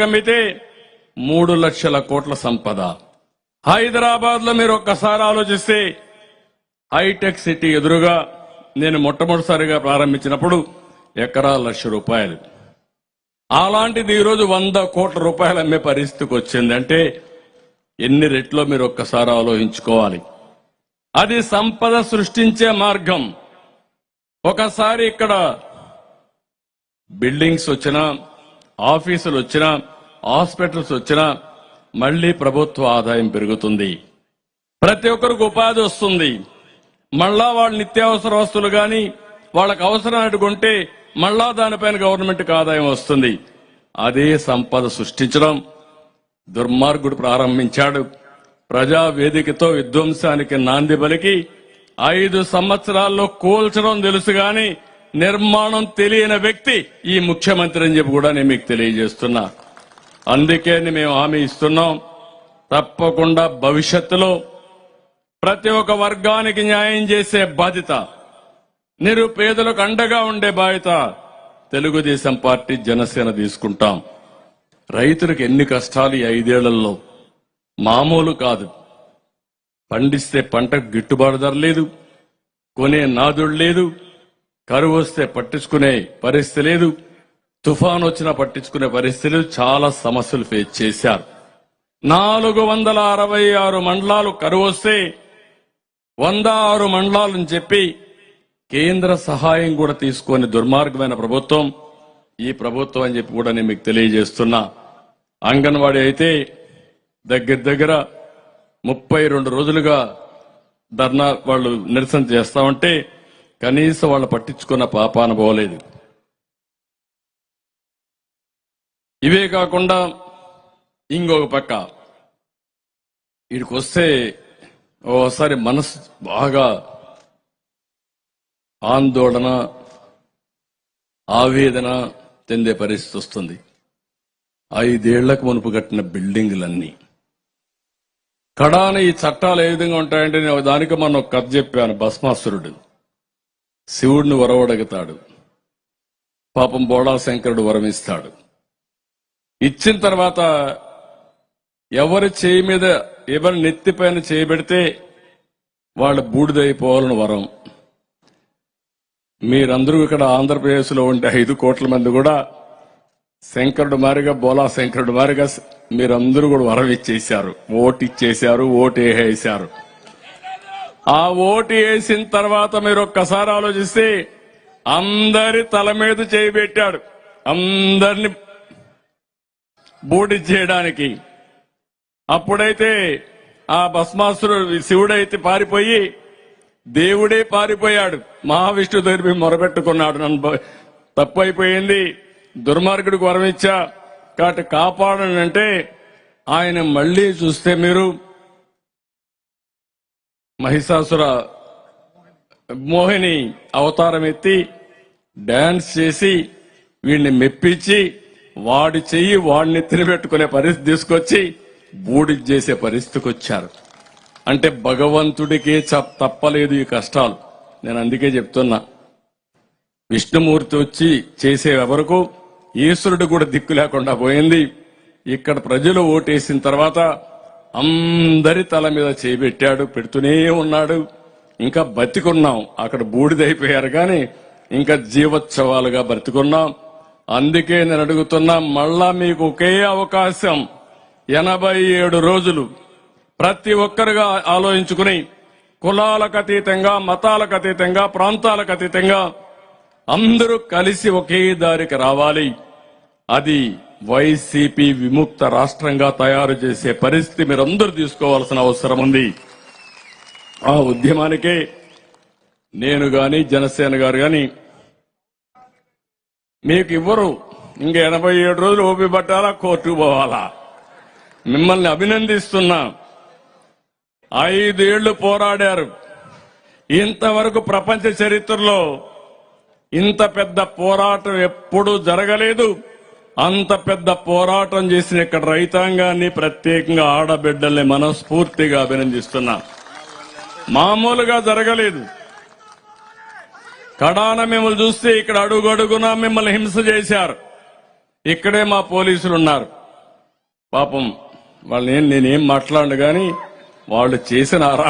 అమ్మితే 3 లక్షల కోట్ల సంపద. హైదరాబాద్ లో మీరు ఒక్కసారి ఆలోచిస్తే హైటెక్ సిటీ ఎదురుగా నేను మొట్టమొదటిసారిగా ప్రారంభించినప్పుడు ఎకరా ₹1,00,000. అలాంటిది ఈరోజు 100 కోట్ల రూపాయలు అమ్మే పరిస్థితికి వచ్చింది. అంటే ఎన్ని రెట్లో మీరు ఒక్కసారి ఆలోచించుకోవాలి. అది సంపద సృష్టించే మార్గం. ఒకసారి ఇక్కడ బిల్డింగ్స్ వచ్చినా, ఆఫీసులు వచ్చినా, హాస్పిటల్స్ వచ్చినా మళ్లీ ప్రభుత్వ ఆదాయం పెరుగుతుంది. ప్రతి ఒక్కరికి ఉపాధి వస్తుంది. మళ్ళా వాళ్ళ నిత్యావసర వస్తువులు గాని వాళ్ళకు అవసరం కొంటే మళ్ళా దానిపైన గవర్నమెంట్కి ఆదాయం వస్తుంది. అదే సంపద సృష్టించడం దుర్మార్గుడు ప్రారంభించాడు. ప్రజా వేదికతో విధ్వంసానికి నాంది పలికి 5 సంవత్సరాల్లో కూల్చడం తెలుసు గాని నిర్మాణం తెలియని వ్యక్తి ఈ ముఖ్యమంత్రి అని చెప్పి కూడా నేను మీకు తెలియజేస్తున్నా. అందుకే మేము హామీ ఇస్తున్నాం, తప్పకుండా భవిష్యత్తులో ప్రతి ఒక్క వర్గానికి న్యాయం చేసే బాధ్యత, నిరుపేదలకు అండగా ఉండే బాధ్యత తెలుగుదేశం పార్టీ, జనసేన తీసుకుంటాం. రైతులకు ఎన్ని కష్టాలు ఈ 5 ఏళ్లలో మామూలు కాదు. పండిస్తే పంటకు గిట్టుబాటు ధర లేదు, కొనే నాదుడు లేదు, కరువు వస్తే పట్టించుకునే పరిస్థితి లేదు, తుఫాను వచ్చినా పట్టించుకునే పరిస్థితి లేదు. చాలా సమస్యలు ఫేస్ చేశారు. 466 మండలాలు కరువు వస్తే 106 మండలాలని చెప్పి కేంద్ర సహాయం కూడా తీసుకొని దుర్మార్గమైన ప్రభుత్వం ఈ ప్రభుత్వం అని చెప్పి కూడా నేను మీకు తెలియజేస్తున్నా. అంగన్వాడీ అయితే దగ్గర 32 రోజులుగా ధర్నా వాళ్ళు నిరసన చేస్తామంటే కనీసం వాళ్ళు పట్టించుకున్న పాపాన పోలేదు. ఇవే కాకుండా ఇంకొక పక్క వీడికి వస్తే ఓసారి మనసు బాగా ఆందోళన, ఆవేదన చెందే పరిస్థితి వస్తుంది. 5 ఏళ్లకు మునుపు కట్టిన బిల్డింగులన్నీ కడాన ఈ చట్టాలు ఏ విధంగా ఉంటాయంటే నేను దానికి మనం ఒక కథ చెప్పాను. భస్మాసురుడు శివుడిని వరవడగతాడు, పాపం బోళా శంకరుడు వరమిస్తాడు. ఇచ్చిన తర్వాత ఎవరి చేయి మీద, ఎవరి నెత్తిపైన చేయబెడితే వాళ్ళు బూడిదైపోవాలని వరం. మీరందరూ ఇక్కడ ఆంధ్రప్రదేశ్ లో ఉంటే 5 కోట్ల మంది కూడా శంకరుడు మారిగా, బోలా శంకరుడు మారిగా మీరందరూ కూడా వరం ఇచ్చేశారు, ఓటు ఇచ్చేశారు, ఓటు వేసేశారు. ఆ ఓటు వేసిన తర్వాత మీరు ఒక్కసారి ఆలోచిస్తే అందరి తల మీద చేయబెట్టాడు, అందరిని బూడి చేయడానికి. అప్పుడైతే ఆ భస్మాసురుడు శివుడైతే పారిపోయి దేవుడే పారిపోయాడు, మహావిష్ణు దగ్గర మొరబెట్టుకున్నాడు. నన్ను తప్పు అయిపోయింది, దుర్మార్గుడికి వరమిచ్చా కాబట్టి కాపాడని అంటే ఆయన మళ్లీ చూస్తే మీరు మహిషాసుర మోహిని అవతారం ఎత్తి డాన్స్ చేసి వీడిని మెప్పించి వాడి చెయ్యి వాడిని తినిపెట్టుకునే పరిస్థితి తీసుకొచ్చి బూడిద చేసే పరిస్థితికి వచ్చారు. అంటే భగవంతుడికే తప్పలేదు ఈ కష్టాలు. నేను అందుకే చెప్తున్నా, విష్ణుమూర్తి వచ్చి చేసే వరకు ఈశ్వరుడు కూడా దిక్కు లేకుండా పోయింది. ఇక్కడ ప్రజలు ఓటేసిన తర్వాత అందరి తల మీద చేయబెట్టాడు, పెడుతూనే ఉన్నాడు. ఇంకా బతికున్నాం, అక్కడ బూడిదైపోయారు కానీ ఇంకా జీవోత్సవాలుగా బ్రతికున్నాం. అందుకే నేను అడుగుతున్నా, మళ్ళా మీకు ఒకే అవకాశం, 87 రోజులు ప్రతి ఒక్కరుగా ఆలోచించుకుని కులాలకు అతీతంగా, మతాలకు అతీతంగా, ప్రాంతాలకు అతీతంగా అందరూ కలిసి ఒకే దారికి రావాలి. అది వైసీపీ విముక్త రాష్ట్రంగా తయారు చేసే పరిస్థితి మీరందరూ తీసుకోవాల్సిన అవసరం ఉంది. ఆ ఉద్యమానికే నేను గాని, జనసేన గారు గాని మీకు ఇవ్వరు. ఇంకా 87 రోజులు ఓపి పట్టాలా, కోర్టుకు పోవాలా? మిమ్మల్ని అభినందిస్తున్నా. 5 ఏళ్లు పోరాడారు. ఇంతవరకు ప్రపంచ చరిత్రలో ఇంత పెద్ద పోరాటం ఎప్పుడూ జరగలేదు. అంత పెద్ద పోరాటం చేసిన ఇక్కడ రైతాంగాన్ని, ప్రత్యేకంగా ఆడబిడ్డల్ని మనస్ఫూర్తిగా అభినందిస్తున్నా. మామూలుగా జరగలేదు. కడాన మిమ్మల్ని చూస్తే ఇక్కడ అడుగడుగునా మిమ్మల్ని హింస చేశారు. ఇక్కడే మా పోలీసులు ఉన్నారు. పాపం వాళ్ళని నేనేం మాట్లాడను గాని వాళ్ళు చేసిన